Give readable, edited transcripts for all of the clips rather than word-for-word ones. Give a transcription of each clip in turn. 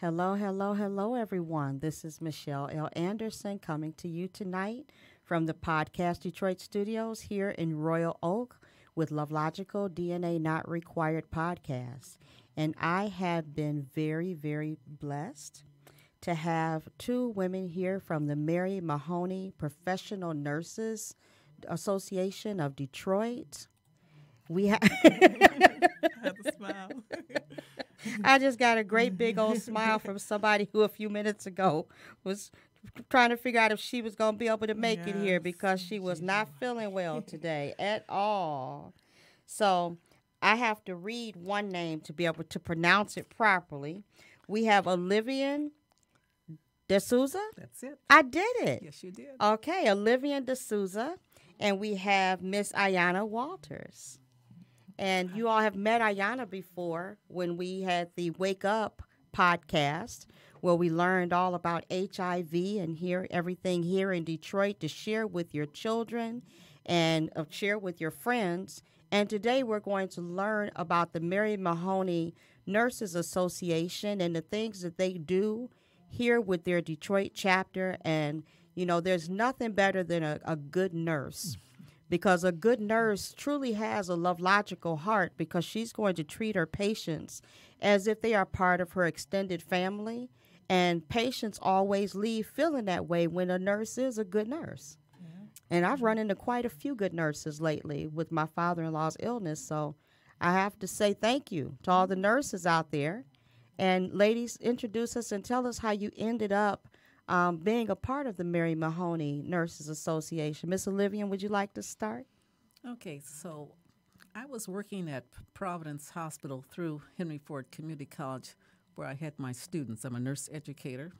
Hello, hello, hello, everyone. This is Michelle L. Anderson coming to you tonight from the Podcast Detroit studios here in Royal Oak with LoveLogical DNA Not Required podcast. And I have been very, very blessed to have two women here from the Mary Mahoney Professional Nurses Association of Detroit. We have Have a smile. I just got a great big old smile from somebody who a few minutes ago was trying to figure out if she was going to be able to make it here because she was not feeling well today at all. So I have to read one name to be able to pronounce it properly. We have Olivia D'Souza. That's it. I did it. Yes, you did. Okay, Olivia D'Souza. And we have Miss Ayanna Walters. And you all have met Ayanna before when we had the Wake Up podcast where we learned all about HIV and everything here in Detroit to share with your children and share with your friends. And today we're going to learn about the Mary Mahoney Nurses Association and the things that they do here with their Detroit chapter. And, you know, there's nothing better than a good nurse. Because a good nurse truly has a LoveLogical heart because she's going to treat her patients as if they are part of her extended family. And patients always leave feeling that way when a nurse is a good nurse. Yeah. And I've run into quite a few good nurses lately with my father-in-law's illness. So I have to say thank you to all the nurses out there. And ladies, introduce us and tell us how you ended up being a part of the Mary Mahoney Nurses Association. Miss Olivia, would you like to start? Okay, so I was working at Providence Hospital through Henry Ford Community College where I had my students. I'm a nurse educator.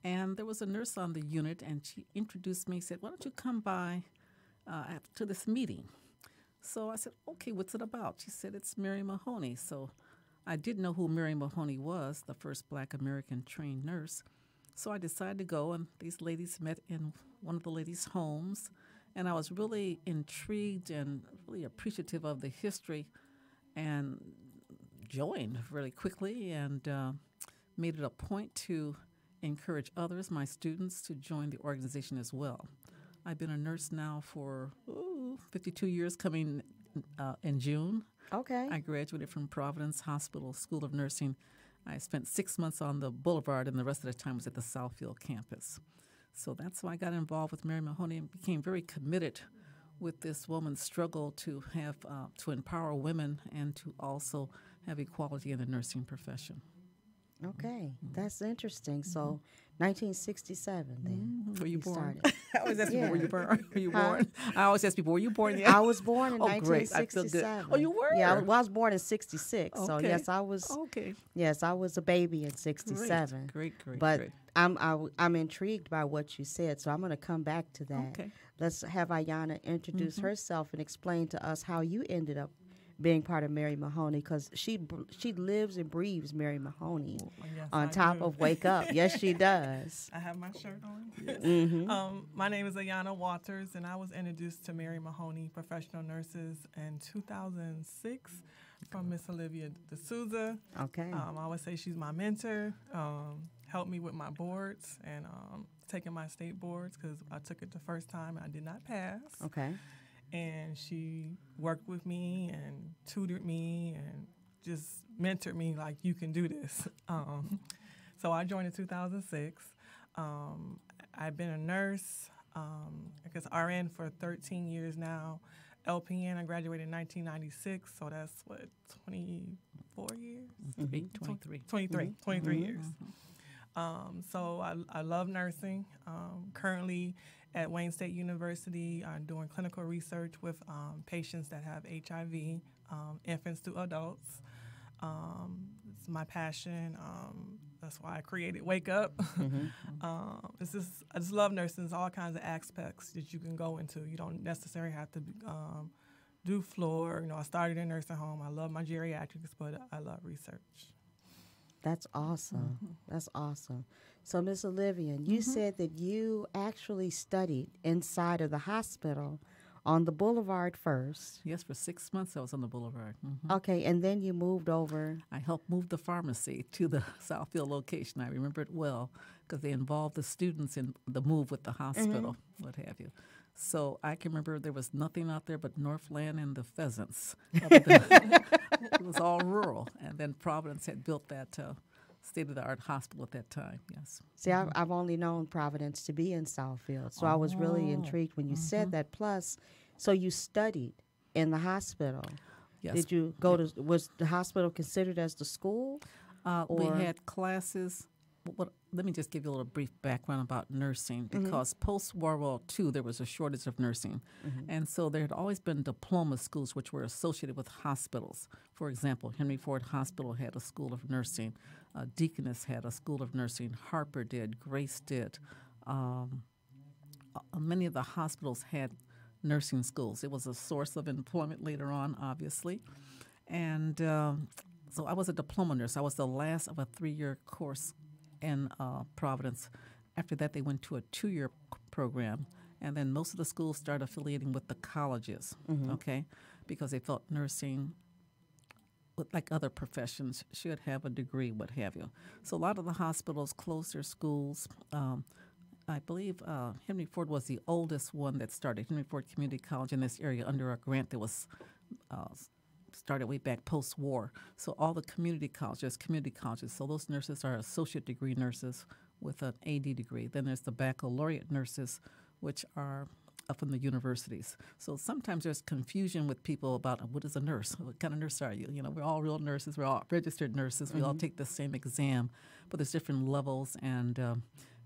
And there was a nurse on the unit, and she introduced me, said, why don't you come by to this meeting? So I said, okay, what's it about? She said, it's Mary Mahoney. So I did know who Mary Mahoney was, the first Black American trained nurse. So I decided to go, and these ladies met in one of the ladies' homes, and I was really intrigued and really appreciative of the history and joined really quickly and made it a point to encourage others, my students, to join the organization as well. I've been a nurse now for 52 years coming in June. Okay. I graduated from Providence Hospital School of Nursing. I spent 6 months on the Boulevard, and the rest of the time was at the Southfield campus. So that's why I got involved with Mary Mahoney and became very committed with this woman's struggle to have to empower women and to also have equality in the nursing profession. Okay, that's interesting. So, 1967, then. Were you born? Started. I always ask people, were you born? Were you born? I always ask people, were you born yet? I was born in Great. I feel 1967. good. Oh, you were? Yeah, I was born in 66. So, Okay. yes, I was. Okay. Yes, I was a baby in 67. Great. But great. I'm intrigued by what you said, so I'm going to come back to that. Okay. Let's have Ayanna introduce herself and explain to us how you ended up being part of Mary Mahoney, because she lives and breathes Mary Mahoney Yes, on I top do. of Wake Up. Yes, she does. I have my shirt on. Mm-hmm. My name is Ayanna Walters, and I was introduced to Mary Mahoney Professional Nurses in 2006 from Miss Olivia D'Souza. Okay. I always say she's my mentor, helped me with my boards and taking my state boards because I took it the first time and I did not pass. Okay. And she worked with me and tutored me and just mentored me like, you can do this. So I joined in 2006. I've been a nurse, I guess RN for 13 years now. LPN, I graduated in 1996, so that's, 24 years? 23 years. So I love nursing. Currently at Wayne State University, I'm doing clinical research with patients that have HIV, infants to adults. It's my passion. That's why I created Wake Up. I just love nursing. There's all kinds of aspects that you can go into. You don't necessarily have to do floor. I started in nursing home. I love my geriatrics, but I love research. That's awesome. That's awesome. So, Miss Olivia, you said that you actually studied inside of the hospital on the boulevard first. Yes, for 6 months I was on the boulevard. Okay, and then you moved over. I helped move the pharmacy to the Southfield location. I remember it well because they involved the students in the move with the hospital, what have you. So I can remember there was nothing out there but Northland and the pheasants. It was all rural. And then Providence had built that state-of-the-art hospital at that time, yes. See, I've only known Providence to be in Southfield, so I was really intrigued when you said that. Plus, so you studied in the hospital. Yes. Did you go to, was the hospital considered as the school? We had classes. Let me just give you a little brief background about nursing, because post-World War II, there was a shortage of nursing. And so there had always been diploma schools which were associated with hospitals. For example, Henry Ford Hospital had a school of nursing. Deaconess had a school of nursing. Harper did. Grace did. Many of the hospitals had nursing schools. It was a source of employment later on, obviously. And so I was a diploma nurse. I was the last of a 3-year course in Providence. After that, they went to a 2-year program, and then most of the schools started affiliating with the colleges, okay, because they felt nursing, like other professions, should have a degree, what have you. So a lot of the hospitals closed their schools. I believe Henry Ford was the oldest one that started, Henry Ford Community College in this area under a grant that was started way back post-war. So all the community colleges. So those nurses are associate degree nurses with an AD degree. Then there's the baccalaureate nurses, which are from the universities. So sometimes there's confusion with people about what is a nurse? What kind of nurse are you? You know, we're all real nurses. We're all registered nurses. We all take the same exam, but there's different levels. And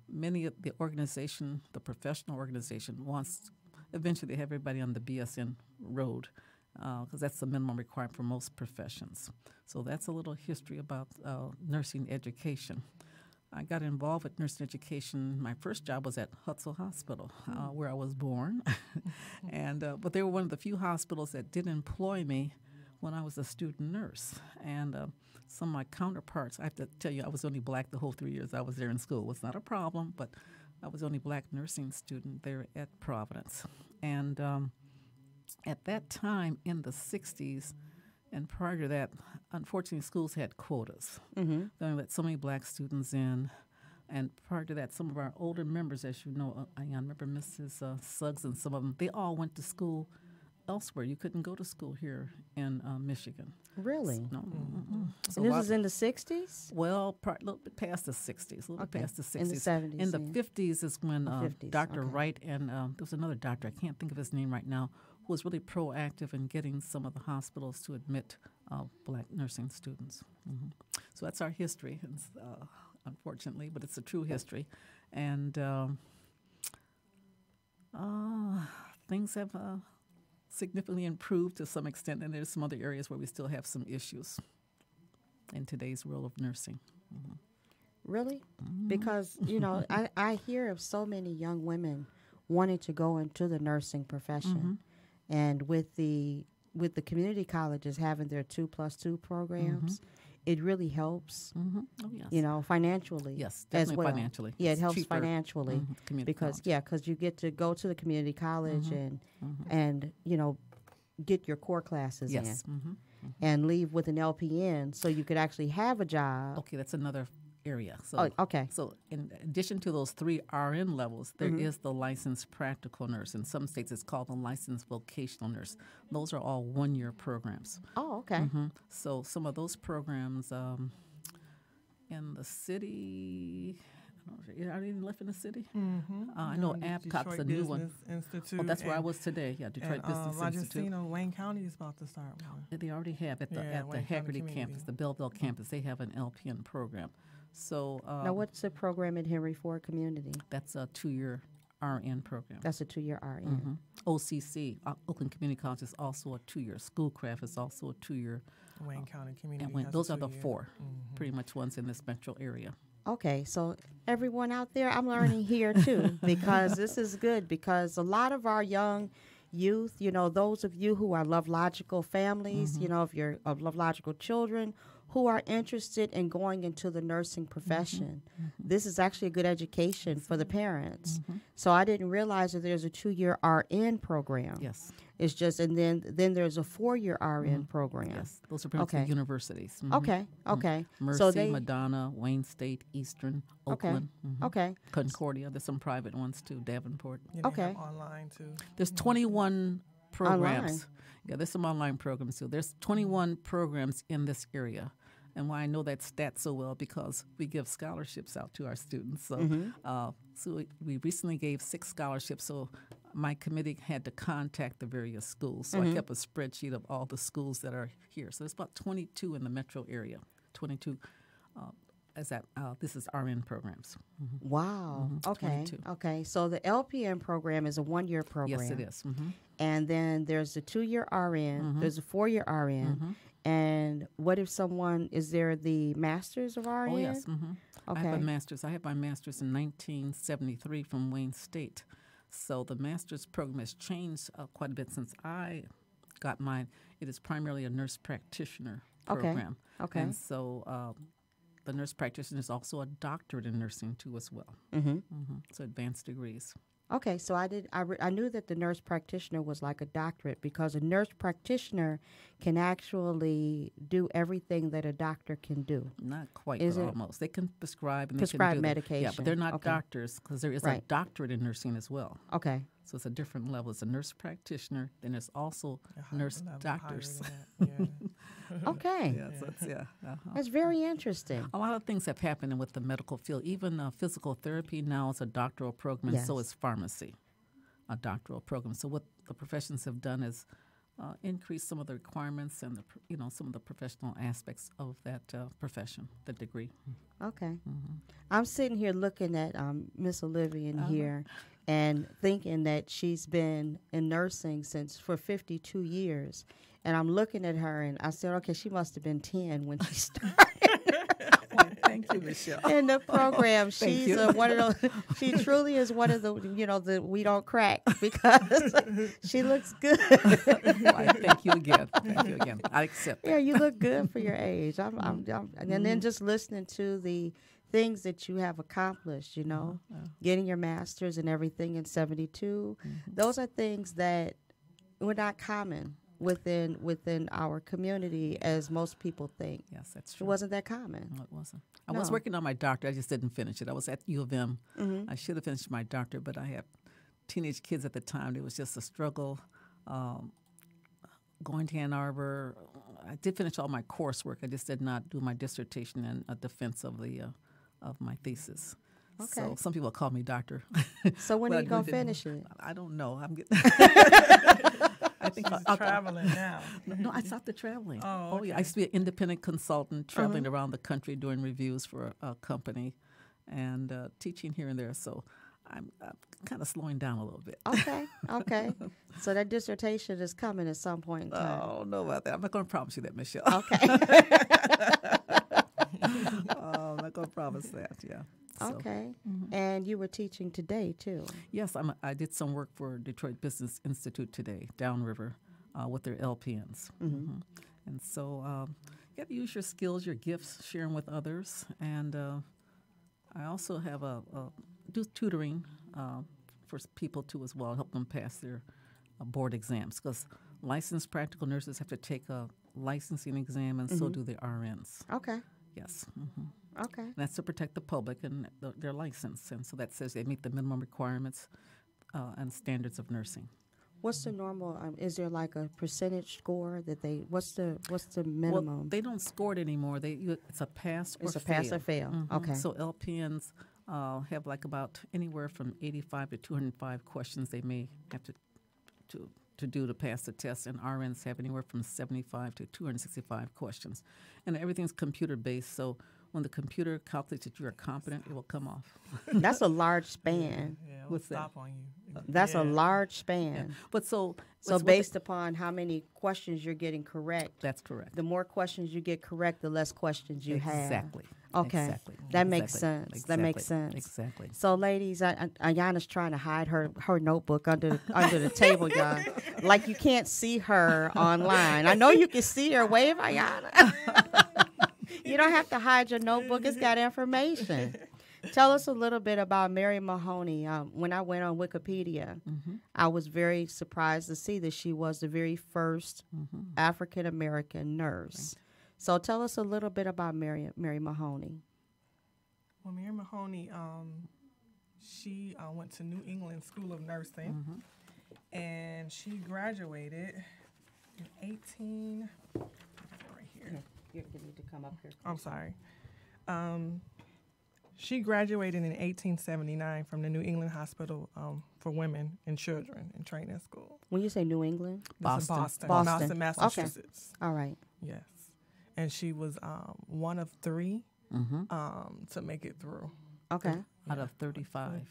many of the organization, the professional organization, wants eventually to have everybody on the BSN road, because that's the minimum requirement for most professions. So that's a little history about nursing education. I got involved with nursing education. My first job was at Hutzel Hospital, where I was born. But they were one of the few hospitals that did employ me when I was a student nurse. And some of my counterparts, I have to tell you, I was only black the whole 3 years I was there in school. It was not a problem, but I was the only black nursing student there at Providence. And at that time in the 60s, and prior to that, unfortunately, schools had quotas. They only let so many black students in. And prior to that, some of our older members, as you know, I remember Mrs. Suggs and some of them, they all went to school elsewhere. You couldn't go to school here in Michigan. Really? No. So and this is in the 60s? Well, a little bit past the 60s, a little bit past the 60s. In the 70s. In the 50s is when 50s, Dr. Wright and there was another doctor, I can't think of his name right now, who was really proactive in getting some of the hospitals to admit black nursing students. So that's our history, unfortunately, but it's a true history. And things have significantly improved to some extent, and there's some other areas where we still have some issues in today's world of nursing. Really? Because, you know, I hear of so many young women wanting to go into the nursing profession. And with the community colleges having their 2+2 programs, it really helps, you know, financially. Yes, definitely as well. Financially. Yeah, it It's helps cheaper. financially because you get to go to the community college and you know, get your core classes in and leave with an LPN so you could actually have a job. Okay, that's another area. So, okay. So in addition to those 3 RN levels, there is the licensed practical nurse. In some states, it's called the licensed vocational nurse. Those are all 1-year programs. Oh, okay. So some of those programs in the city, are they even left in the city? I know Abcott's a new one. Institute. Oh, that's where I was today. Yeah, Detroit Business I just Institute. Wayne County is about to start one. They already have at the Haggerty campus, the Belleville campus. They have an LPN program. So now, what's the program at Henry Ford Community? That's a 2-year RN program. That's a 2-year RN. OCC, Oakland Community College, is also a 2-year. Schoolcraft is also a 2-year. Wayne County Community. And those are the 4 pretty much ones in this metro area. Okay, so everyone out there, I'm learning here too, because this is good, because a lot of our young youth, you know, those of you who are LoveLogical families, you know, if you're of LoveLogical children who are interested in going into the nursing profession. This is actually a good education for the parents. So I didn't realize that there's a 2-year RN program. Yes. It's just, and then there's a 4-year RN program. Yes, those are pretty much the universities. Okay, okay. Mercy, So they, Madonna, Wayne State, Eastern, Oakland. okay. Concordia. There's some private ones too, Davenport. Yeah, they Okay. have online too. There's 21 programs. Online. Yeah, there's some online programs too. There's 21 programs in this area. And why I know that stat so well, because we give scholarships out to our students. So, we recently gave 6 scholarships. So my committee had to contact the various schools. So I kept a spreadsheet of all the schools that are here. So there's about 22 in the metro area. 22. This is RN programs. Wow. Okay. 22. Okay. So the LPN program is a 1-year program. Yes, it is. And then there's the 2-year RN. There's a 4-year RN. And what if someone, is there the Masters of RN? Oh, yes. Okay. I have a master's. I have my master's in 1973 from Wayne State. So the master's program has changed quite a bit since I got mine. It is primarily a nurse practitioner program. Okay. And so the nurse practitioner is also a doctorate in nursing too as well. So advanced degrees. Okay, so I knew that the nurse practitioner was like a doctorate, because a nurse practitioner can actually do everything that a doctor can do. Not quite, Is but it- almost. They can prescribe and Prescribe they can do medication. Yeah, but they're not Okay. doctors, because there is a Right. doctorate in nursing as well. Okay. So it's a different level. It's a nurse practitioner, then there's also A higher nurse level, doctors. higher than that, yeah. Okay. Yeah, so it's, That's very interesting. A lot of things have happened with the medical field. Even physical therapy now is a doctoral program, and so Yes. is pharmacy, a doctoral program. So what the professions have done is increase some of the requirements and some of the professional aspects of that profession, the degree. Okay. I'm sitting here looking at Miss Olivia here and thinking that she's been in nursing for 52 years. And I'm looking at her and I said, okay, she must have been 10 when she started. Thank you, Michelle. In the program, Thank she's you. one of those. She truly is one of the, the we don't crack, because she looks good. Why, thank you again. Thank you again. I accept that. Yeah, you look good for your age. And then just listening to the things that you have accomplished, getting your master's and everything in 72. Those are things that were not common within our community, as most people think. Yes, that's It true. wasn't that common. No, it wasn't. I was working on my doctorate. I just didn't finish it. I was at U of M. I should have finished my doctorate, but I had teenage kids at the time. It was just a struggle. Going to Ann Arbor, I did finish all my coursework. I just did not do my dissertation and a defense of my thesis. Okay. So some people call me doctor. So when But are I you going to didn't- finish it? I don't know. I'm getting. I think She's traveling now. No, I stopped the traveling. Oh, Yeah. I okay. used to be an independent consultant, traveling around the country doing reviews for a company, and teaching here and there. So I'm kind of slowing down a little bit. Okay. So that dissertation is coming at some point in time. I don't know about that. I'm not going to promise you that, Michelle. Okay. I'm not going to promise that. Yeah. So, Okay. And you were teaching today, too. Yes, I did some work for Detroit Business Institute today, downriver, with their LPNs. And so you got to use your skills, your gifts, share them with others. And I also have do tutoring for people too as well, help them pass their board exams, because licensed practical nurses have to take a licensing exam, and so do the RNs. Okay. Yes. Okay. And that's to protect the public and their license, and so that says they meet the minimum requirements and standards of nursing. What's the normal? Is there like a percentage score that they? What's the minimum? Well, they don't score it anymore. It's a pass or It's a fail. pass or fail. Okay. So LPNs have like about anywhere from 85 to 205 questions they may have to do to pass the test, and RNs have anywhere from 75 to 265 questions. And everything's computer-based, so when the computer calculates that you are competent, it will come off. That's a large span. Yeah, it will What's that? stop on you. That's a Yeah. large span. Yeah. But so Based upon how many questions you're getting correct, that's correct. the more questions you get correct, the less questions you have. Exactly. Okay. Exactly. That makes Exactly. sense. That makes sense. Exactly. So, ladies, Ayana's trying to hide her notebook under the table, y'all. Like you can't see her online. I know you can see her. Wave, Ayana. You don't have to hide your notebook. It's got information. Tell us a little bit about Mary Mahoney. When I went on Wikipedia, I was very surprised to see that she was the very first African-American nurse. Right. So tell us a little bit about Mary Mahoney. Well, Mary Mahoney, she went to New England School of Nursing, and she graduated in right here. You need to come up here. I'm sorry. She graduated in 1879 from the New England Hospital for Women and Children in Training School. When you say New England? Boston, Massachusetts. Okay. All right. Yes. And she was one of three to make it through. Okay. Out of 35.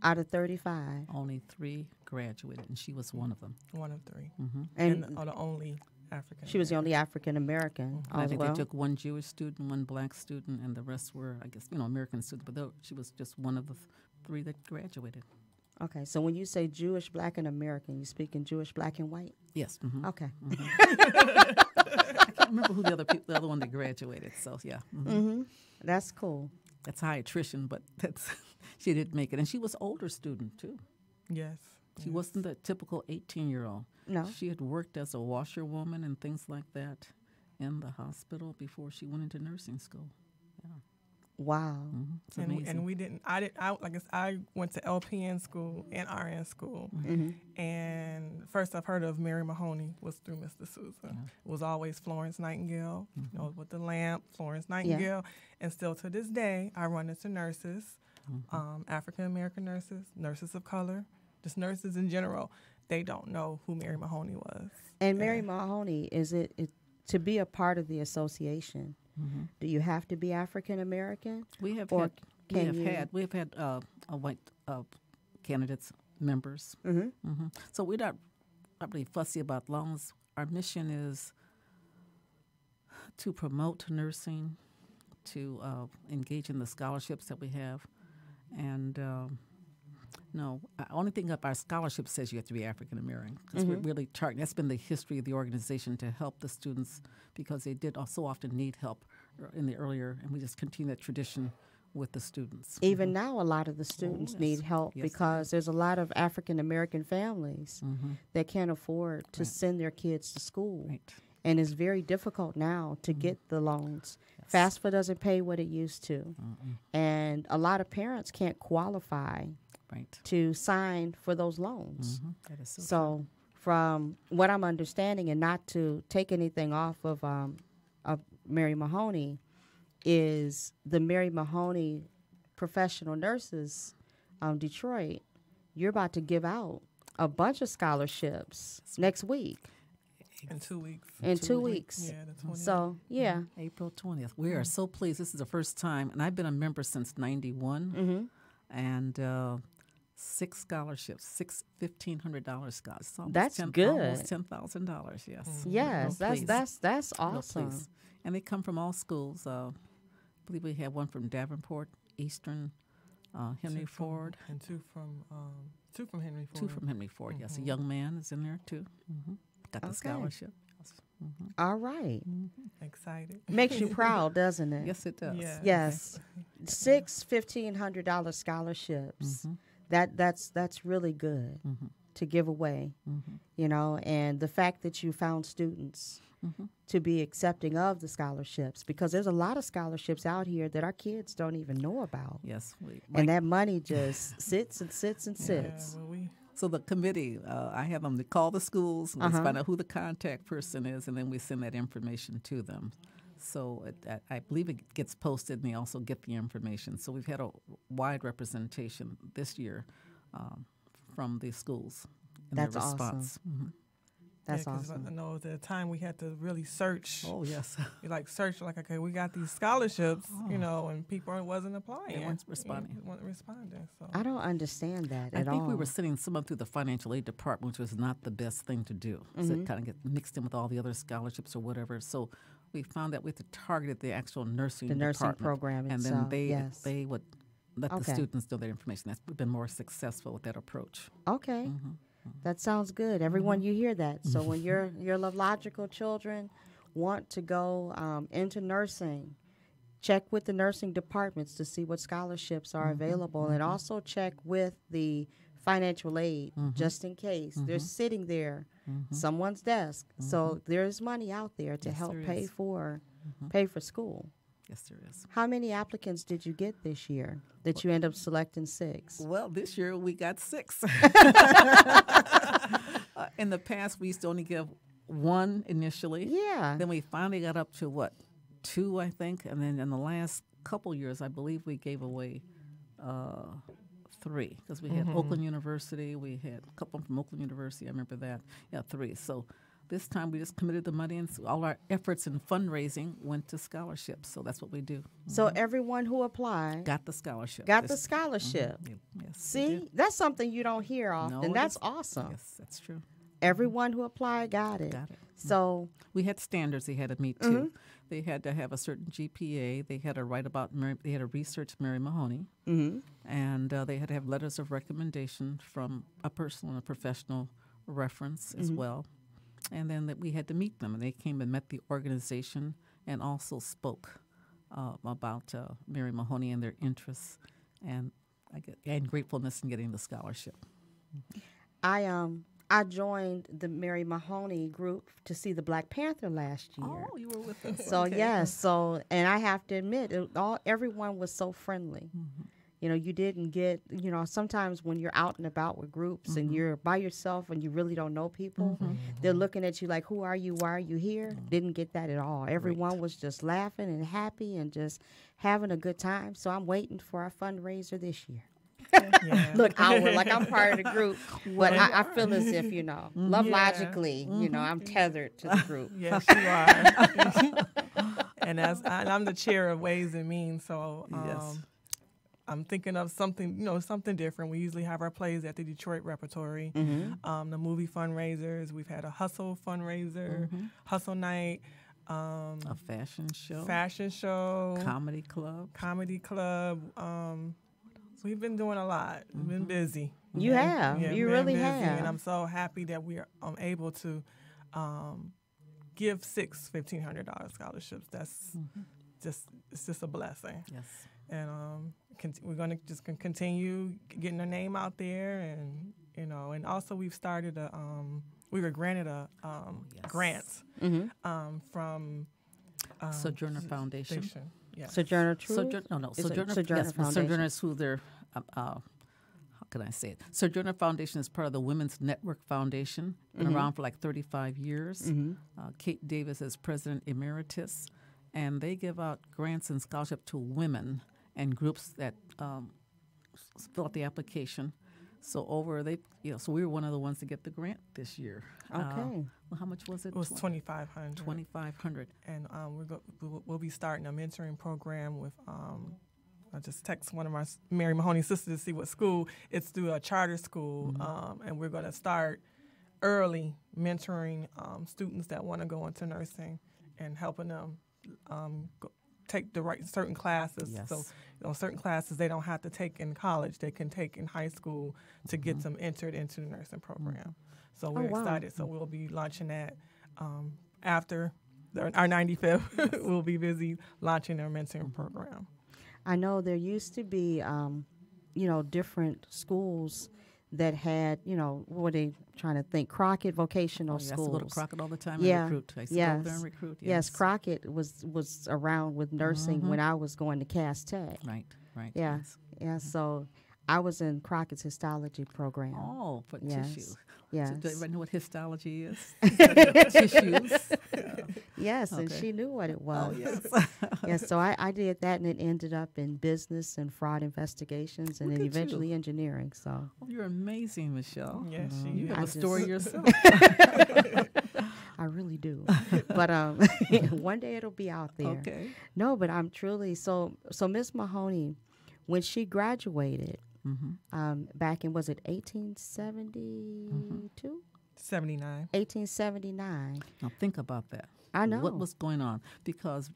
Out of 35. Only 3 graduated, and she was one of them. One of 3. And the only African. She was the only African American. I think they took one Jewish student, one black student, and the rest were, I guess, American students. But she was just one of the 3 that graduated. Okay, so when you say Jewish, black, and American, you speak in Jewish, black, and white? Yes. Okay. I can't remember who the other one that graduated. So yeah. That's cool. That's high attrition, but she didn't make it, and she was an older student too. Yes. She wasn't a typical 18-year-old. No. She had worked as a washerwoman and things like that in the hospital before she went into nursing school. Yeah. Wow. It's amazing. And we didn't. I went to LPN school and RN school, and first I've heard of Mary Mahoney was through Mr. Souza. Yeah. It was always Florence Nightingale, with the lamp, Florence Nightingale, and still to this day I run into nurses, African American nurses, nurses of color, just nurses in general. They don't know who Mary Mahoney was. And Mary Mahoney, is it to be a part of the association? Do you have to be African American? We have had white candidates, members. So we're not really fussy about long as our mission is to promote nursing, to engage in the scholarships that we have, and only thing up our scholarship says you have to be African American because we're really targeting. That's been the history of the organization to help the students because they did so often need help in the earlier, and we just continue that tradition with the students. Even now, a lot of the students need help because there's a lot of African American families that can't afford to send their kids to school. Right. And it's very difficult now to get the loans. FAFSA doesn't pay what it used to. And a lot of parents can't qualify to sign for those loans. That is so from what I'm understanding, and not to take anything off of Mary Mahoney, is the Mary Mahoney Professional Nurses Detroit, you're about to give out a bunch of scholarships next week. In 2 weeks. In 2 weeks. Yeah, the 20th. So, April 20th. We are so pleased. This is the first time, and I've been a member since 91, and 6 scholarships, 6 $1,500 scholarships. That's good. Almost $10,000. Yes. Yes, that's awesome. And they come from all schools. I believe we have one from Davenport, Eastern, Henry Ford, and two from Henry Ford. 2 from Henry Ford. Yes, a young man is in there too. Got the scholarship. Yes. All right. Excited. Makes you proud, doesn't it? Yes, it does. Yes. 6 $1,500 scholarships. That's really good to give away, and the fact that you found students to be accepting of the scholarships, because there's a lot of scholarships out here that our kids don't even know about. Yes. And that money just sits and sits and sits. Yeah, so the committee, I have them to call the schools, and find out who the contact person is, and then we send that information to them. So I believe it gets posted, and they also get the information. So we've had a wide representation this year from the schools in their response. Awesome. That's awesome. I know at the time we had to really search. Oh, yes. Search, okay, we got these scholarships, and people wasn't applying. They weren't responding. So. I don't understand that at all. I think we were sending someone through the financial aid department, which was not the best thing to do. So it kind of get mixed in with all the other scholarships or whatever. So we found that we had to target the actual nursing department, program and itself. then they would let the students know their information. That's been more successful with that approach. Okay. That sounds good. Everyone, you hear that. So when your LoveLogical children want to go into nursing, check with the nursing departments to see what scholarships are available, and also check with the financial aid just in case. They're sitting there, someone's desk. So there's money out there to help pay for school. Yes, there is. How many applicants did you get this year that you end up selecting 6? Well, this year we got 6. In the past, we used to only give 1 initially. Yeah. Then we finally got up to 2, I think. And then in the last couple years, I believe we gave away 3, because we had Oakland University. We had a couple from Oakland University. I remember that. Yeah, 3. So this time we just committed the money, and so all our efforts in fundraising went to scholarships. So that's what we do. So everyone who applied Got the scholarship. got the scholarship. Yes. See, that's something you don't hear often. No, it That's is. awesome. Yes, that's true. Everyone who applied got it. Got it. So We had standards they had to meet too. They had to have a certain GPA. They had to write about they had to research Mary Mahoney, and they had to have letters of recommendation from a personal and a professional reference as well. And then that we had to meet them, and they came and met the organization and also spoke about Mary Mahoney and their interests and gratefulness in getting the scholarship. I joined the Mary Mahoney group to see the Black Panther last year. Oh, you were with us. So Okay. yes, and I have to admit, everyone was so friendly. You know, you didn't get, sometimes when you're out and about with groups and you're by yourself and you really don't know people, they're looking at you like, who are you? Why are you here? Didn't get that at all. Everyone was just laughing and happy and just having a good time. So I'm waiting for our fundraiser this year. Yeah. Look outward like I'm part of the group, but I feel as if, LoveLogically, I'm tethered to the group. Yes, you are. And I'm the chair of Ways and Means, so Yes. I'm thinking of something, something different. We usually have our plays at the Detroit Repertory, the movie fundraisers. We've had a hustle fundraiser, hustle night, A fashion show, comedy club. We've been doing a lot. We've been busy. You have. Yeah, You been really busy, have. And I'm so happy that we are able to give 6 $1,500 scholarships. That's it's just a blessing. Yes. And we're going to just continue getting our name out there, and and also we've started we were granted a grants from Sojourner Foundation. Yeah. Sojourner Truth? Sojourner Sojourner Foundation. Sojourners who they're, how can I say it? Sojourner Foundation is part of the Women's Network Foundation, been around for like 35 years. Kate Davis is president emeritus, and they give out grants and scholarship to women and groups that fill out the application. So so we were one of the ones to get the grant this year. Okay. Well, how much was it? It was $2,500. $2,500. And we'll be starting a mentoring program with. I just text one of my Mary Mahoney sisters to see what school. It's through a charter school, and we're going to start early mentoring students that want to go into nursing and helping them take the right certain classes. Yes. So certain classes they don't have to take in college; they can take in high school to get them entered into the nursing program. So we're excited. So we'll be launching that after our 95th. We'll be busy launching our mentoring program. I know there used to be, different schools that had, what were they trying to think? Crockett vocational I used schools. to go to Crockett all the time and Yeah. recruit. I used to Yes. go over there and recruit. Yes, Crockett was around with nursing when I was going to Cass Tech. Right. Yeah, yes. yeah. So I was in Crockett's histology program. Oh, for Yes. tissue. Yes. So do everybody know what histology is? Tissues. Yes, and Okay. she knew what it was. Oh, yes. Yes, so I did that, and it ended up in business and fraud investigations, and Look then at you. eventually engineering. So Oh, you're amazing, Michelle. Yes, You have I a story just- yourself. I really do. But one day it'll be out there. Okay. No, but I'm truly so Miss Mahoney, when she graduated, back in, was it 1872? 79. 1879. Now think about that. I know. What was going on? Because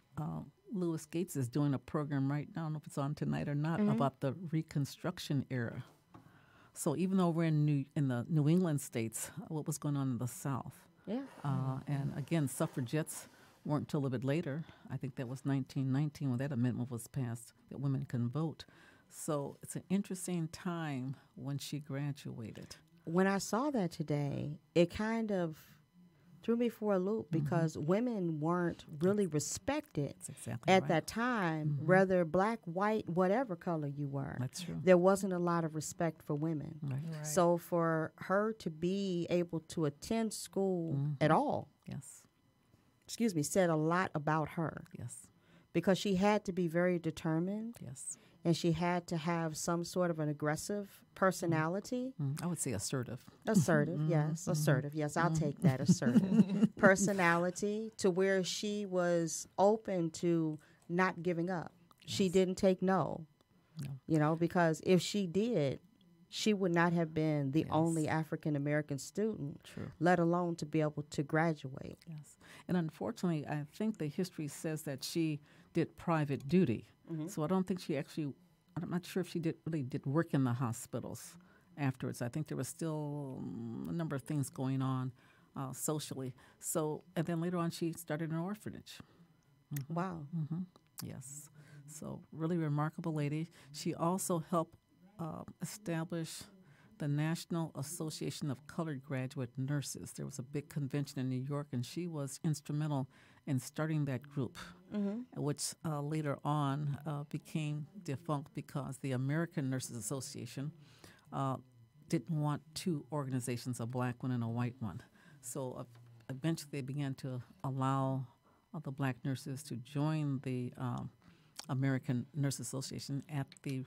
Lewis Gates is doing a program right now, I don't know if it's on tonight or not, about the Reconstruction era. So even though we're in the New England states, what was going on in the South? Yeah. And again, suffragettes weren't until a little bit later. I think that was 1919 when that amendment was passed that women can vote. So it's an interesting time when she graduated. When I saw that today, it kind of threw me for a loop because women weren't really respected Exactly at right. that time, whether black, white, whatever color you were. That's true. There wasn't a lot of respect for women. Right. Right. So for her to be able to attend school at all, Yes. said a lot about her Yes. because she had to be very determined Yes. and she had to have some sort of an aggressive personality. I would say assertive. Assertive, yes. Assertive, yes. I'll take that. Assertive. Personality to where she was open to not giving up. She didn't take no. You know, because if she did, she would not have been the only African American student, True. let alone to be able to graduate. Yes. And unfortunately, I think the history says that she did private duty. So I don't think she actually, I'm not sure if she really did work in the hospitals afterwards. I think there was still a number of things going on socially. So, and then later on, she started an orphanage. Wow. Yes. So really remarkable lady. She also helped establish the National Association of Colored Graduate Nurses. There was a big convention in New York, and she was instrumental in starting that group, which later on became defunct because the American Nurses Association didn't want two organizations, a black one and a white one. So eventually they began to allow the black nurses to join the American Nurses Association. At the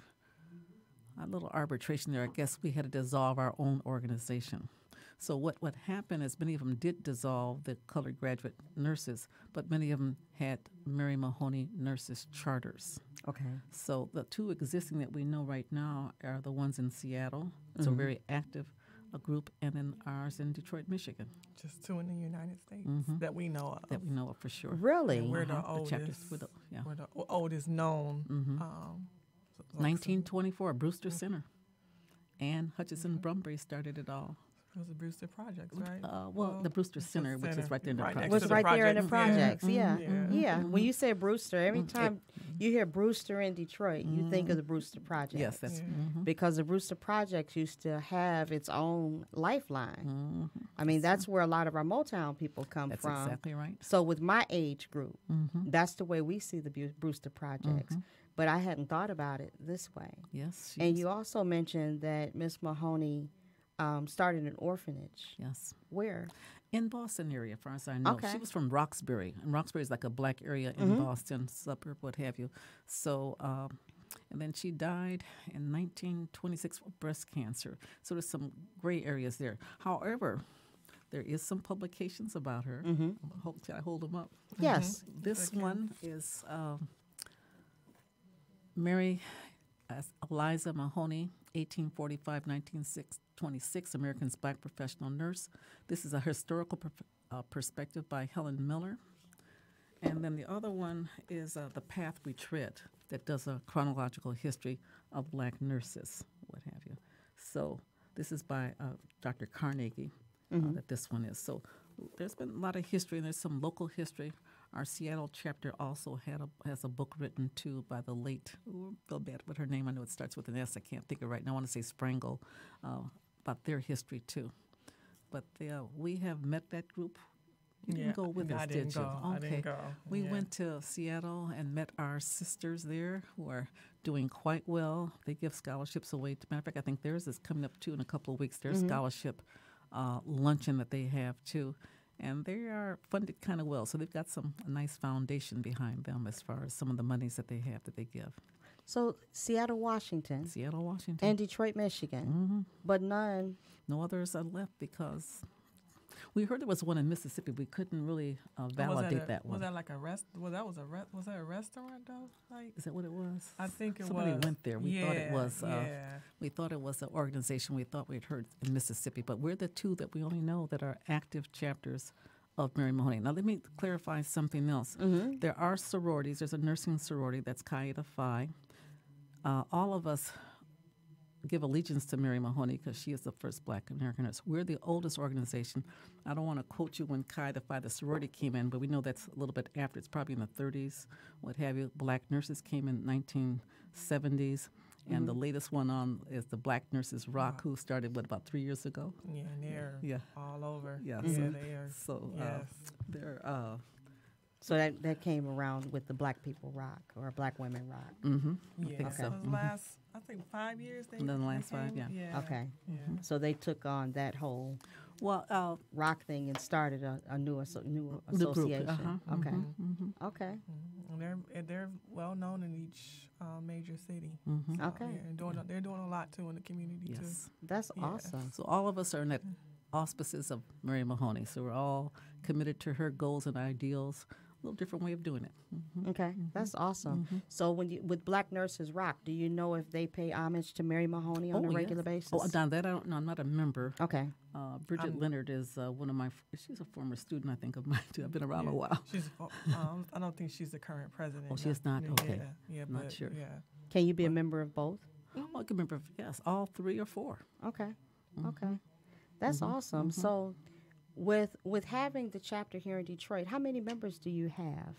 a little arbitration there, I guess we had to dissolve our own organization. So what happened is many of them did dissolve the colored graduate nurses, but many of them had Mary Mahoney nurses charters. Okay. So the two existing that we know right now are the ones in Seattle. It's a very active group, and then ours in Detroit, Michigan. Just two in the United States that we know of. That we know of for sure. Really? And we're the The oldest. chapters with yeah. We're the oldest known. 1924, Brewster Center. Ann Hutchinson Brumbury started it all. It was the Brewster Projects, right? The Brewster Center, which is right there in the project. Was next to right there in the projects. projects, Yeah. yeah. When you say Brewster, every time you hear Brewster in Detroit, you think of the Brewster Projects. Yes, that's Because the Brewster Projects used to have its own lifeline. I mean, that's where a lot of our Motown people come that's from. exactly right. So with my age group, that's the way we see the Brewster Projects. But I hadn't thought about it this way. Yes. And you also mentioned that Miss Mahoney started an orphanage. Yes. Where? In Boston area, as far as I know. Okay. She was from Roxbury, and Roxbury is like a black area in Boston, suburb, what have you. So, and then she died in 1926 with breast cancer. So there's some gray areas there. However, there is some publications about her. Can I hold them up? Yes. This one is Mary Eliza Mahoney, 1845-1926, American's Black Professional Nurse. This is a historical perspective by Helen Miller. And then the other one is The Path We Tread, that does a chronological history of black nurses, what have you. So this is by Dr. Carnegie, that this one is. So there's been a lot of history, and there's some local history. Our Seattle chapter also has a book written, too, by the late, I feel bad with her name. I know it starts with an S. I can't think of it right now. I want to say Sprangel, about their history, too. But we have met that group. You didn't go with us, did you? I didn't go. We went to Seattle and met our sisters there who are doing quite well. They give scholarships away. Matter of fact, I think theirs is coming up, too, in a couple of weeks. Their scholarship luncheon that they have, too. And they are funded kind of well, so they've got a nice foundation behind them as far as some of the monies that they have that they give. So Seattle, Washington. Seattle, Washington. And Detroit, Michigan. But none. No others are left because we heard there was one in Mississippi. We couldn't really validate that one. Was that like a rest? Was that a restaurant though? Like, is that what it was? I think it Somebody was. went there. We thought it was. Yeah. We thought it was an organization. We thought we'd heard in Mississippi, but we're the two that we only know that are active chapters of Mary Mahoney. Now, let me clarify something else. There are sororities. There's a nursing sorority that's Chi Eta Phi. All of us give allegiance to Mary Mahoney because she is the first Black American nurse. We're the oldest organization. I don't want to quote you when Chi Phi, the sorority, came in, but we know that's a little bit after. It's probably in the 30s, what have you. Black nurses came in 1970s. And the latest one on is the Black Nurses Rock, who started, about 3 years ago? Yeah, and they're all over. Yeah, Yeah, so, they are. So yes. they're... So that came around with the Black People Rock or Black Women Rock. Yeah, I think so. the last, I think 5 years. And then the last 5, yeah. Okay. Yeah. So they took on that whole rock thing and started a new association. Okay. Okay. And they're well known in each major city. Okay. Yeah, and they're doing a lot too in the community too. That's awesome. So all of us are in that auspices of Mary Mahoney. So we're all committed to her goals and ideals. A little different way of doing it. Okay, that's awesome. So with Black Nurses Rock, do you know if they pay homage to Mary Mahoney on a regular basis? Oh, now that I don't know. I'm not a member. Okay. Bridget Leonard is one of my. She's a former student, I think, of mine too. I've been around a while. She's. I don't think she's the current president. Oh, she is not. Okay. Yeah, not sure. Yeah. Can you be a member of both? Oh, I can remember. Yes, all 3 or 4. Okay. Okay. That's awesome. So, with having the chapter here in Detroit, how many members do you have?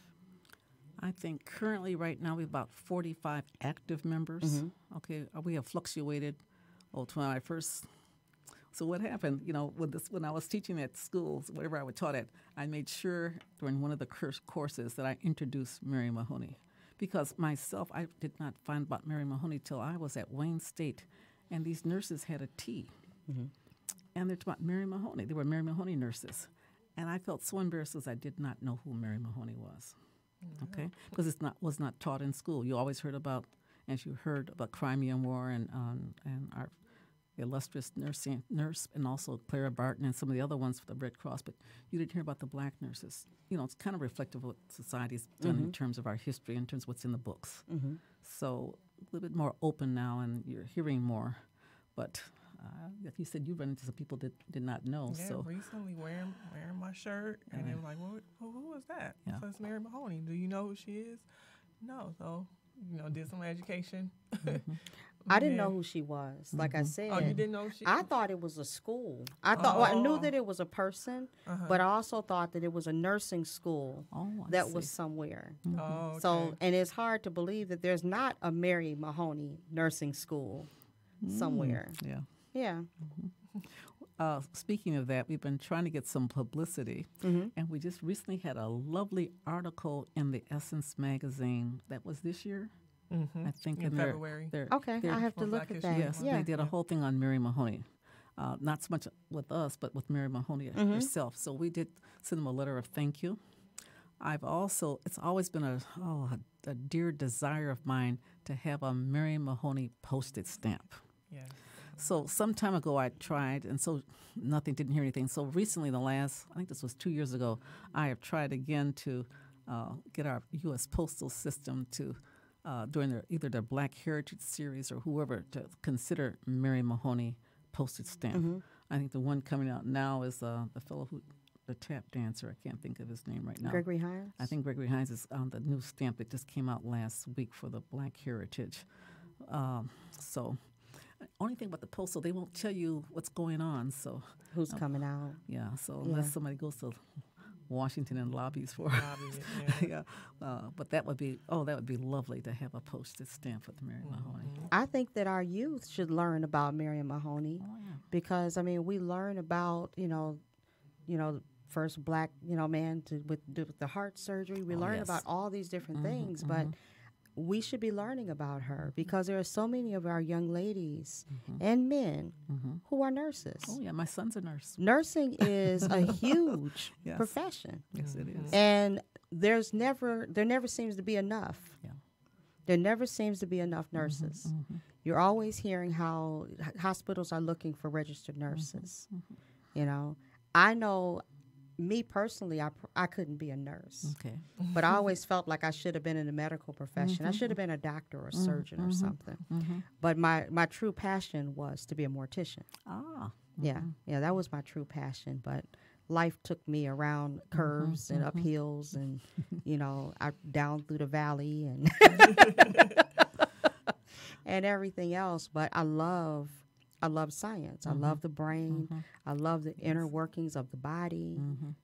I think currently, right now, we have about 45 active members. Okay, we have fluctuated. Oh, when I first. So what happened? When I was teaching at schools, whatever I was taught at, I made sure during one of the courses that I introduced Mary Mahoney, because myself, I did not find about Mary Mahoney till I was at Wayne State, and these nurses had a tea. And they're talking about Mary Mahoney. They were Mary Mahoney nurses. And I felt so embarrassed because I did not know who Mary Mahoney was. Okay? Because it was not taught in school. You always heard about, as you heard about Crimean War and our illustrious nurse and also Clara Barton and some of the other ones for the Red Cross, but you didn't hear about the Black nurses. It's kind of reflective of what society's done in terms of our history, in terms of what's in the books. So a little bit more open now, and you're hearing more. But like you said, you run into some people that did not know. Yeah, so recently wearing my shirt, and they were like, well, who was that? Yeah. So it's Mary Mahoney. Do you know who she is? No. So, did some education. I didn't know who she was. Like I said. Oh, you didn't know who she I thought it was a school. I knew that it was a person, but I also thought that it was a nursing school that was somewhere. Oh, okay. So, and it's hard to believe that there's not a Mary Mahoney nursing school somewhere. Yeah. Yeah. Speaking of that, we've been trying to get some publicity, and we just recently had a lovely article in the Essence magazine. That was this year, I think, in February. Okay, I have to look at that. Yes, they did a whole thing on Mary Mahoney. Not so much with us, but with Mary Mahoney herself. So we did send them a letter of thank you. It's always been a dear desire of mine to have a Mary Mahoney postage stamp. Yeah. So some time ago I tried, and so didn't hear anything. So recently, I think this was 2 years ago, I have tried again to get our U.S. Postal System to, during either their Black Heritage Series or whoever, to consider Mary Mahoney postage stamp. I think the one coming out now is the fellow the tap dancer. I can't think of his name right now. Gregory Hines? I think Gregory Hines is on the new stamp that just came out last week for the Black Heritage. So only thing about the postal, they won't tell you what's going on. So who's coming out? Yeah. So unless somebody goes to Washington and lobbies for it. But that would be lovely to have a postage stamp with Mary Mahoney. I think that our youth should learn about Mary Mahoney because we learn about first Black man with the heart surgery. We learn about all these different things, but we should be learning about her because there are so many of our young ladies and men who are nurses. Oh, yeah, my son's a nurse. Nursing is a huge profession. Yes, it is. And there never seems to be enough. Yeah. There never seems to be enough nurses. You're always hearing how hospitals are looking for registered nurses. I know, me personally, I couldn't be a nurse. Okay. But I always felt like I should have been in the medical profession. I should have been a doctor or a surgeon or something. But my true passion was to be a mortician. Yeah, that was my true passion. But life took me around curves and up hills and, down through the valley. and everything else. But I love science. I love the brain. I love the inner workings of the body.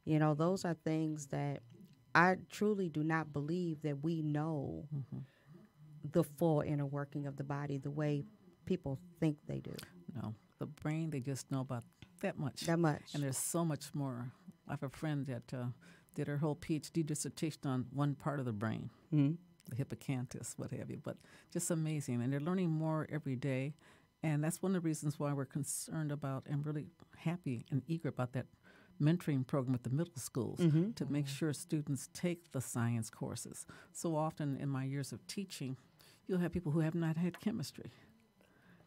You know, those are things that I truly do not believe that we know the full inner working of the body the way people think they do. No, the brain, they just know about that much. That much. And there's so much more. I have a friend that did her whole PhD dissertation on one part of the brain, the hippocampus, what have you. But just amazing. And they're learning more every day. And that's one of the reasons why we're concerned about and really happy and eager about that mentoring program with the middle schools to make sure students take the science courses. So often in my years of teaching, you'll have people who have not had chemistry,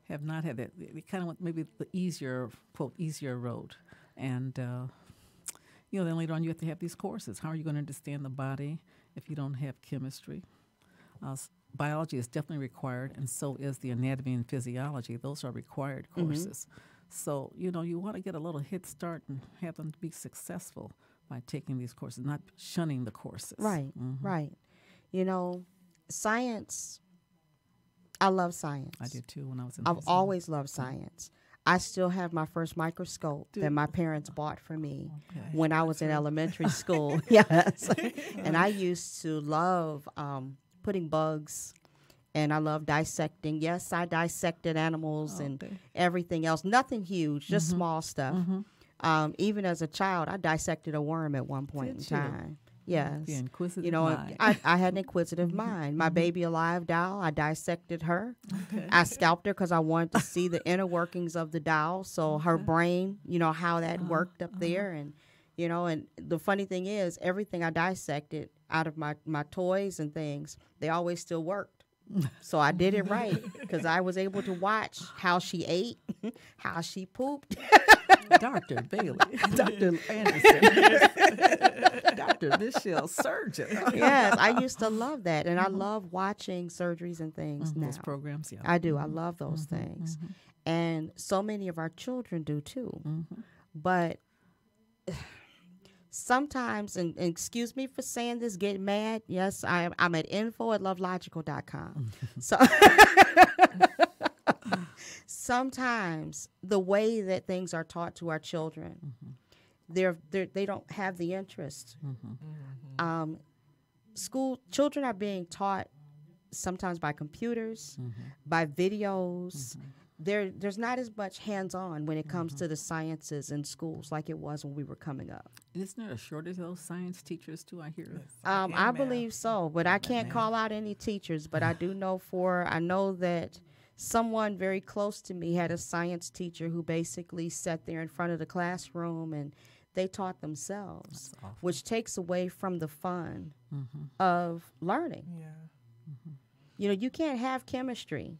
have not had that. They kind of want maybe the easier, quote, easier road. And, then later on you have to have these courses. How are you going to understand the body if you don't have chemistry? Biology is definitely required, and so is the anatomy and physiology. Those are required courses. So, you want to get a little head start and have them be successful by taking these courses, not shunning the courses. Right, right. Science, I love science. I did too when I was in I've high school. always loved science. I still have my first microscope that my parents bought for me when I was in elementary school. Yes. And I used to love putting bugs, and I love dissecting. Yes, I dissected animals and everything else. Nothing huge, just small stuff. Even as a child, I dissected a worm at one point in time. Yes. The inquisitive mind. I had an inquisitive mind. My baby alive doll, I dissected her. I scalped her because I wanted to see the inner workings of the doll. So her brain, how that worked up there. And, and the funny thing is, everything I dissected out of my toys and things, they always still worked. So I did it right because I was able to watch how she ate, how she pooped. Dr. Bailey, Dr. Anderson, Dr. Michelle, surgeon. Yes, I used to love that, and I love watching surgeries and things now. Those programs, yeah. I do. I love those things. And so many of our children do too. But sometimes, and excuse me for saying this, get mad. Yes, I'm at info@lovelogical.com. So sometimes the way that things are taught to our children, they don't have the interest. Children are being taught sometimes by computers, by videos. There's not as much hands-on when it comes to the sciences in schools like it was when we were coming up. Isn't there a shortage of those science teachers too, I hear? I believe so, but I can't call out any teachers, but I do know I know that someone very close to me had a science teacher who basically sat there in front of the classroom and they taught themselves, which takes away from the fun of learning. You can't have chemistry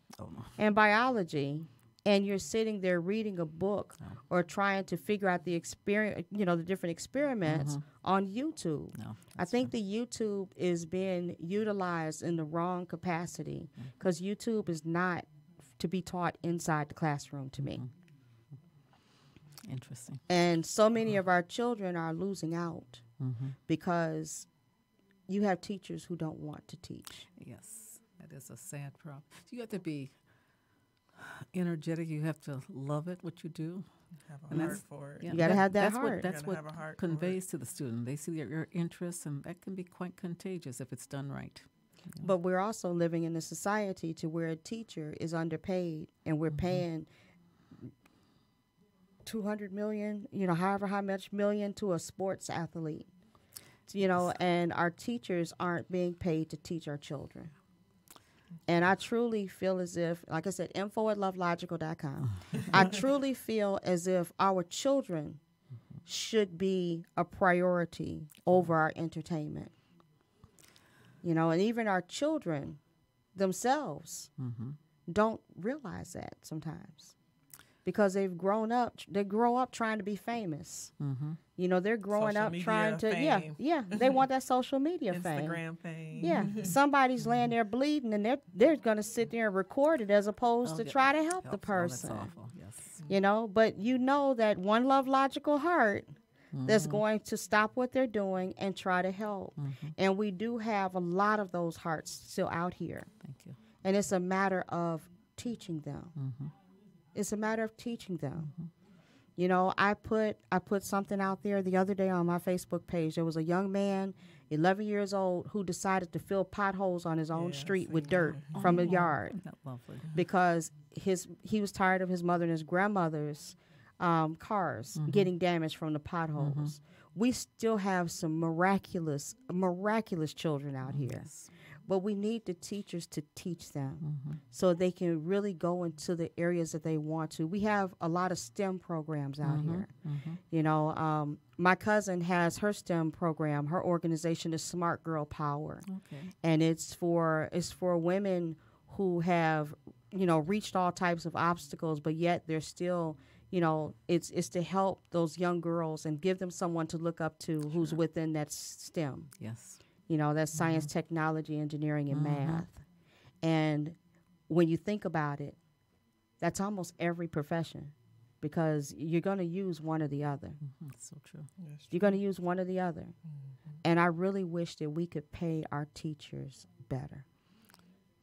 and biology and you're sitting there reading a book or trying to figure out the the different experiments on YouTube. I think the YouTube is being utilized in the wrong capacity because YouTube is not to be taught inside the classroom to me. Interesting. And so many of our children are losing out because you have teachers who don't want to teach. Yes, that is a sad problem. So you have to be energetic. You have to love it, what you do. Have a heart for it. You got to have that heart. That's what conveys to the student. They see your interest, and that can be quite contagious if it's done right. But we're also living in a society to where a teacher is underpaid, and we're paying $200 million, however how much million to a sports athlete, and our teachers aren't being paid to teach our children. And I truly feel as if, like I said, info@lovelogical.com. I truly feel as if our children should be a priority over our entertainment. And even our children themselves don't realize that sometimes because they grow up trying to be famous. They're growing up trying to, they want that social media Instagram fame. Yeah, somebody's laying there bleeding and they're going to sit there and record it as opposed to try to help the person. That's awful, yes. But that one LoveLogical heart that's going to stop what they're doing and try to help. And we do have a lot of those hearts still out here. Thank you. And it's a matter of teaching them. Mm-hmm. It's a matter of teaching them. Mm-hmm. You know, I put something out there the other day on my Facebook page. There was a young man, 11 years old, who decided to fill potholes on his own Yeah, I street with seen dirt that. from a Oh, yard isn't that lovely? because he was tired of his mother and his grandmother's cars getting damaged from the potholes. We still have some miraculous children out here. Yes. But we need the teachers to teach them so they can really go into the areas that they want to. We have a lot of STEM programs out here. You know, my cousin has her STEM program. Her organization is Smart Girl Power. Okay. And it's for women who have, you know, reached all types of obstacles, but yet they're still, you know, it's to help those young girls and give them someone to look up to who's within that STEM. Yes. You know, that's science, technology, engineering, and math. And when you think about it, that's almost every profession because you're going to use one or the other. That's so true. Yes. You're going to use one or the other. And I really wish that we could pay our teachers better.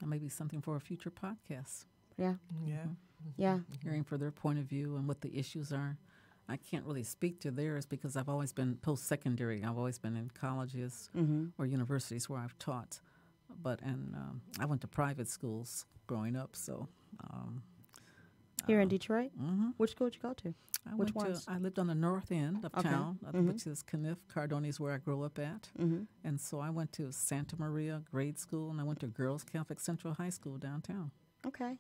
That may be something for a future podcast. Yeah, Yeah. yeah. Hearing for their point of view and what the issues are. I can't really speak to theirs because I've always been post-secondary. I've always been in colleges or universities where I've taught. But I went to private schools growing up, so. Here in Detroit? Which school did you go to? Which ones? I lived on the north end of town, which is Kniff. Cardone is where I grew up at. And so I went to Santa Maria grade school, and I went to Girls Catholic Central High School downtown. Okay.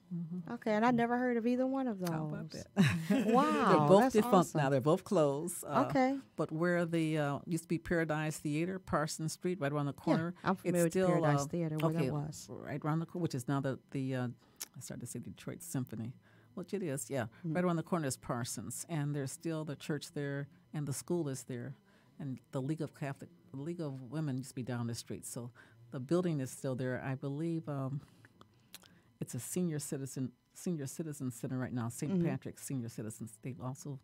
Okay, and I never heard of either one of those. How about that? Wow, They're both that's defunct awesome. now. They're both closed. Okay. But where the used to be Paradise Theater, Parsons Street, right around the corner. I'm familiar with it's still, Paradise Theater, where that was. Right around the corner, which is now the I started to say Detroit Symphony, which it is, yeah. Right around the corner is Parsons, and there's still the church there, and the school is there, and the League of Women used to be down the street. So the building is still there. I believe it's a senior citizen center right now, St. Patrick's Senior Citizens. They also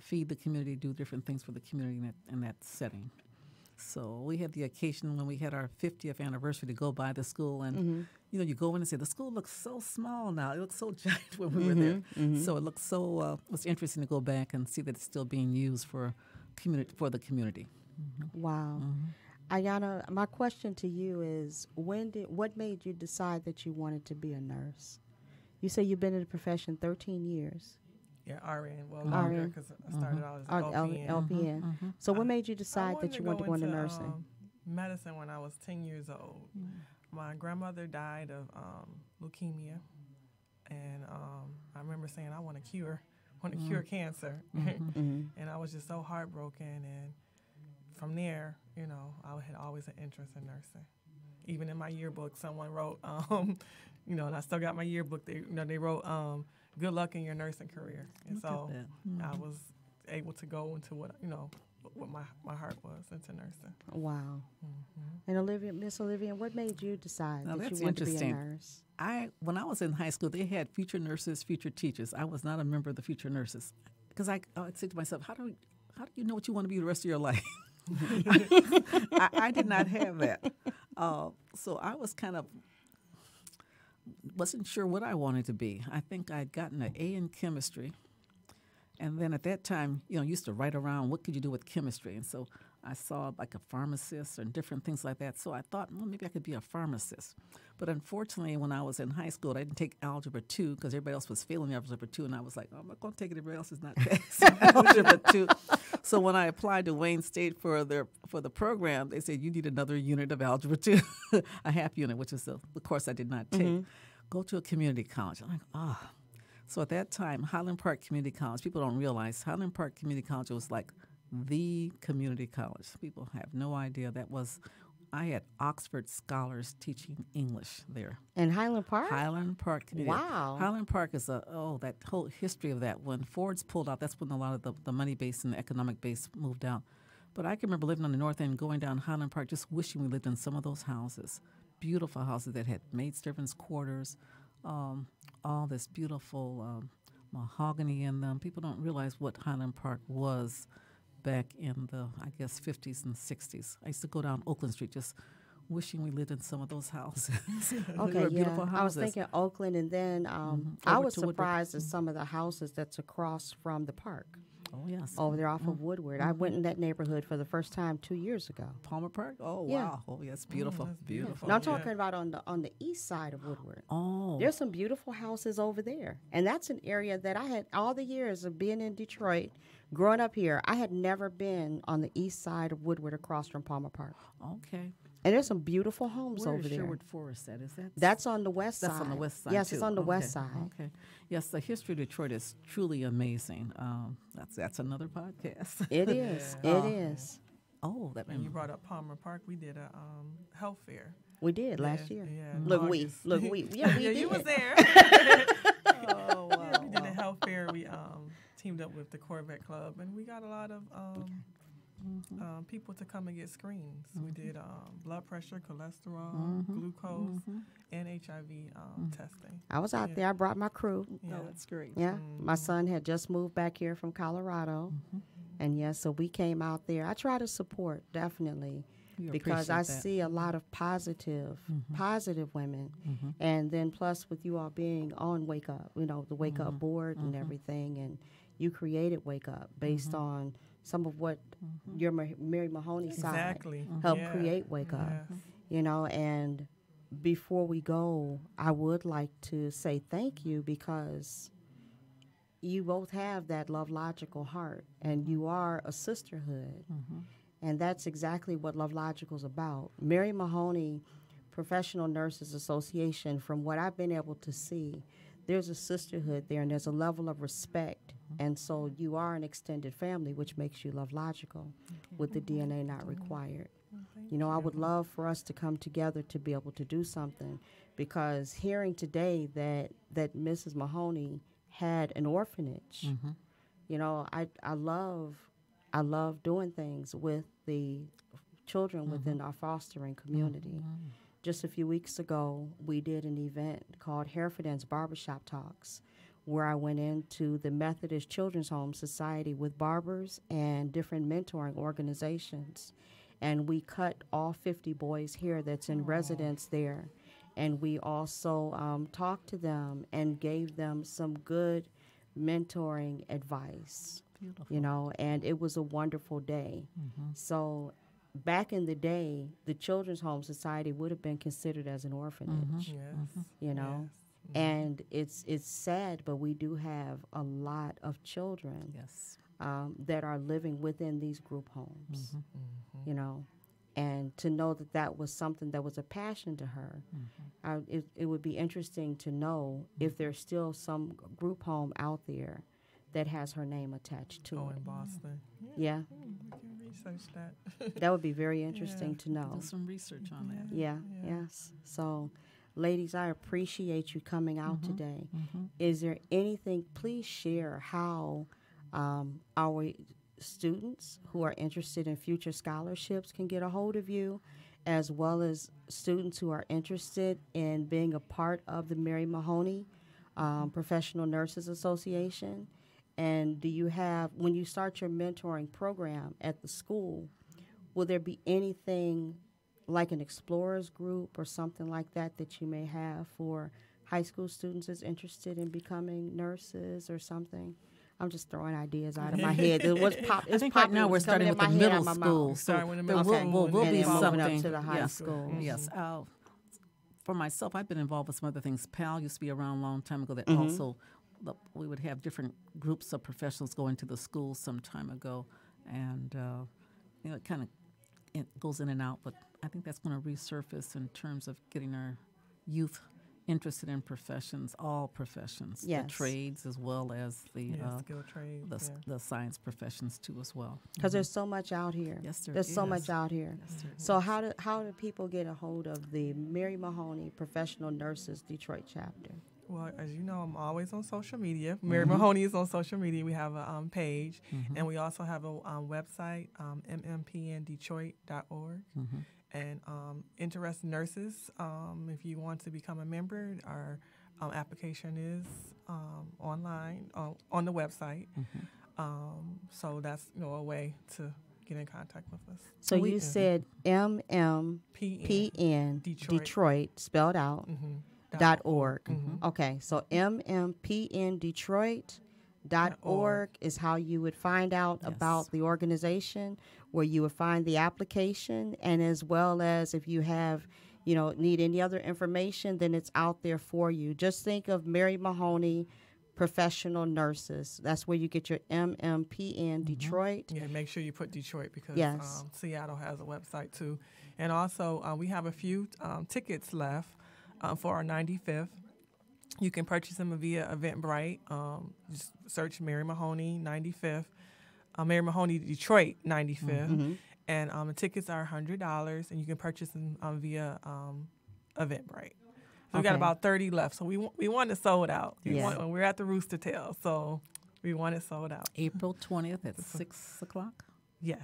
feed the community, do different things for the community in that setting. So we had the occasion when we had our 50th anniversary to go by the school, and you know, you go in and say the school looks so small now. It looks so giant when we were there. So it looks so. It was interesting to go back and see that it's still being used for the community. Wow. Ayana, my question to you is, what made you decide that you wanted to be a nurse? You say you've been in the profession 13 years. Yeah, RN. Well, longer because I started out as LPN. LPN. So what made you decide that you wanted to go into nursing? Medicine when I was 10 years old. My grandmother died of leukemia, and I remember saying, I want to cure cancer. And I was just so heartbroken, and from there, you know, I had always an interest in nursing. Even in my yearbook, someone wrote, you know, and I still got my yearbook. They wrote, "Good luck in your nursing career." And Look so at that. I was able to go into what my heart was into nursing. Wow. And Miss Olivia, what made you decide Now, that you that's wanted to be a interesting. nurse? When I was in high school, they had future nurses, future teachers. I was not a member of the future nurses because I would say to myself, how do you know what you want to be the rest of your life? I did not have that. So I was wasn't sure what I wanted to be. I think I'd gotten an A in chemistry. And then at that time, you know, I used to write around what could you do with chemistry. And so I saw like a pharmacist and different things like that. So I thought, well, maybe I could be a pharmacist. But unfortunately, when I was in high school, I didn't take Algebra 2 because everybody else was failing Algebra 2. And I was like, oh, I'm not going to take it. Everybody else is not passing Algebra 2. So when I applied to Wayne State for the program, they said, you need another unit of Algebra 2, a half unit, which is the course I did not take. Go to a community college. I'm like, So at that time, Highland Park Community College, people don't realize Highland Park Community College was like the community college. People have no idea. I had Oxford scholars teaching English there. In Highland Park? Highland Park Community. Wow. Highland Park is that whole history of that. When Ford's pulled out, that's when a lot of the money base and the economic base moved out. But I can remember living on the north end, going down Highland Park, just wishing we lived in some of those houses. Beautiful houses that had maid servants' quarters, all this beautiful mahogany in them. People don't realize what Highland Park was back in the, I guess, 50s and 60s. I used to go down Oakland Street just wishing we lived in some of those houses. Okay, They were yeah. beautiful I was houses. thinking Oakland, and then I Over was to Woodward. surprised at some of the houses that's across from the park Oh, yes. over there off of Woodward. I went in that neighborhood for the first time 2 years ago. Palmer Park? Oh, Yeah. wow. Oh, yes, beautiful. that's Beautiful. Now I'm Yeah. talking about on the east side of Woodward. Oh, There's some beautiful houses over there, and that's an area that I had all the years of being in Detroit, growing up here. I had never been on the east side of Woodward across from Palmer Park, okay. and there's some beautiful homes Where over is there. Sherwood Forest at? Is that? That's on the west side. That's on the west side. Yes, too. it's on the west Okay, side. Okay. Yes, the history of Detroit is truly amazing. That's another podcast. It is. Yeah. It is. Oh, that And you brought up Palmer Park. We did a health fair. We did last year. Yeah. Look, August. we yeah, we yeah, did. you was there. Oh, wow. We did a health fair. We teamed up with the Corvette Club, and we got a lot of people to come and get screens. We did blood pressure, cholesterol, glucose, and HIV testing. I was out Yeah. there. I brought my crew. Yeah. Oh, that's great. Yeah, my son had just moved back here from Colorado, and yes, so we came out there. I try to support definitely We because I appreciate that. see a lot of positive women, and then plus with you all being on Wake Up, the Wake Up board and everything, and you created Wake Up based on some of what your Mary Mahoney side Exactly. helped Yeah. create Wake Up, Yes. and before we go, I would like to say thank you because you both have that LoveLogical heart, and you are a sisterhood, and that's exactly what LoveLogical is about. Mary Mahoney Professional Nurses Association, from what I've been able to see, there's a sisterhood there, and there's a level of respect, and so you are an extended family, which makes you LoveLogical, with the DNA not required. I would love for us to come together to be able to do something, because hearing today that Mrs. Mahoney had an orphanage, I love doing things with the children within our fostering community. Just a few weeks ago, we did an event called Hereford's Barbershop Talks, where I went into the Methodist Children's Home Society with barbers and different mentoring organizations. And we cut all 50 boys' hair that's in residence there. And we also talked to them and gave them some good mentoring advice, Beautiful. and it was a wonderful day. So back in the day, the Children's Home Society would have been considered as an orphanage, Yes. Yes. And it's sad, but we do have a lot of children Yes. that are living within these group homes, and to know that was something that was a passion to her. It would be interesting to know if there's still some group home out there that has her name attached to Oh, it. in Boston. Yeah, We can research that. that would be very interesting to know. Do some research on that. Yeah, yes. So, ladies, I appreciate you coming out today. Is there anything, please share how our students who are interested in future scholarships can get a hold of you, as well as students who are interested in being a part of the Mary Mahoney Professional Nurses Association. And do you have, when you start your mentoring program at the school, will there be anything like an explorers group or something like that you may have for high school students that's interested in becoming nurses or something? I'm just throwing ideas out of my head. I think right now we're starting with the middle school, so Starting with the there middle will, school will and be then moving something. up to the high yes. school. Yes. For myself, I've been involved with some other things. PAL used to be around a long time ago. That also, we would have different groups of professionals going to the schools some time ago, and it kind of goes in and out. But I think that's going to resurface in terms of getting our youth interested in professions, all professions, Yes. the trades as well as the Skilled trades. the science professions too as well. Because there's so much out here. Yes, there There's so is. much out here. Yes, there So is. how do people get a hold of the Mary Mahoney Professional Nurses Detroit chapter? Well, as you know, I'm always on social media. Mary Mahoney is on social media. We have a page, and we also have a website, mmpndetroit.org. And interested nurses, if you want to become a member, our application is online on the website. So that's a way to get in contact with us. So you said MMPN Detroit spelled out .org. Okay, so MMPNDetroit.org is how you would find out about the organization, where you would find the application, and as well as if you have, need any other information, then it's out there for you. Just think of Mary Mahoney Professional Nurses. That's where you get your MMPN Detroit. Yeah, make sure you put Detroit because Seattle has a website too. And also, we have a few tickets left for our 95th. You can purchase them via Eventbrite. Just search Mary Mahoney 95th, Mary Mahoney Detroit 95th. And the tickets are $100, and you can purchase them via Eventbrite. So we got about 30 left. So we want it sold out. We're at the Rooster Tail, so we want it sold out. April 20th at 6 o'clock? Yes.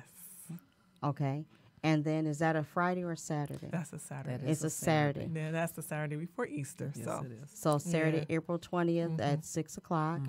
Okay. And then is that a Friday or a Saturday? That's a Saturday. It's a Saturday. Yeah, that's the Saturday before Easter. Yes, so. it is. So Saturday, April 20th at 6 o'clock.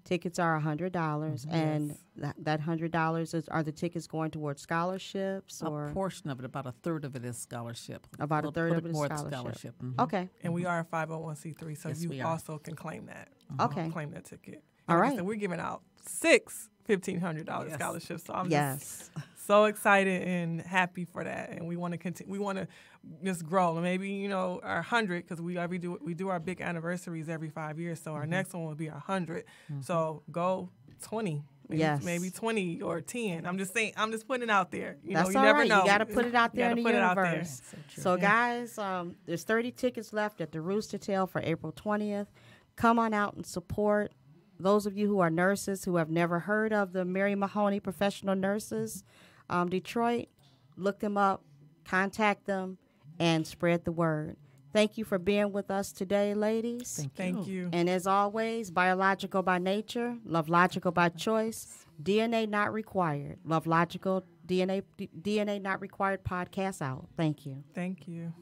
Tickets are $100. And that $100, are the tickets going towards scholarships? A portion of it, about a third of it is scholarship. About a third of it is more scholarship. Okay. And we are a 501c3, so you also can claim that. Okay. Claim that ticket. All right. So we're giving out 6 $1,500 scholarships. So I'm just so excited and happy for that. And we want to continue. We want to just grow. Maybe, our 100, because we do our big anniversaries every 5 years. So our next one will be our 100. So go 20. Maybe 20 or 10. I'm just saying. I'm just putting it out there. That's you all never right. know. You got to put it out there in the universe. So guys, guys, there's 30 tickets left at the Rooster Tail for April 20th. Come on out and support. Those of you who are nurses who have never heard of the Mary Mahoney Professional Nurses Detroit, look them up, contact them, and spread the word. Thank you for being with us today, ladies. Thank you. And as always, biological by nature, LoveLogical by choice, DNA not required. LoveLogical, DNA not required podcast out. Thank you. Thank you.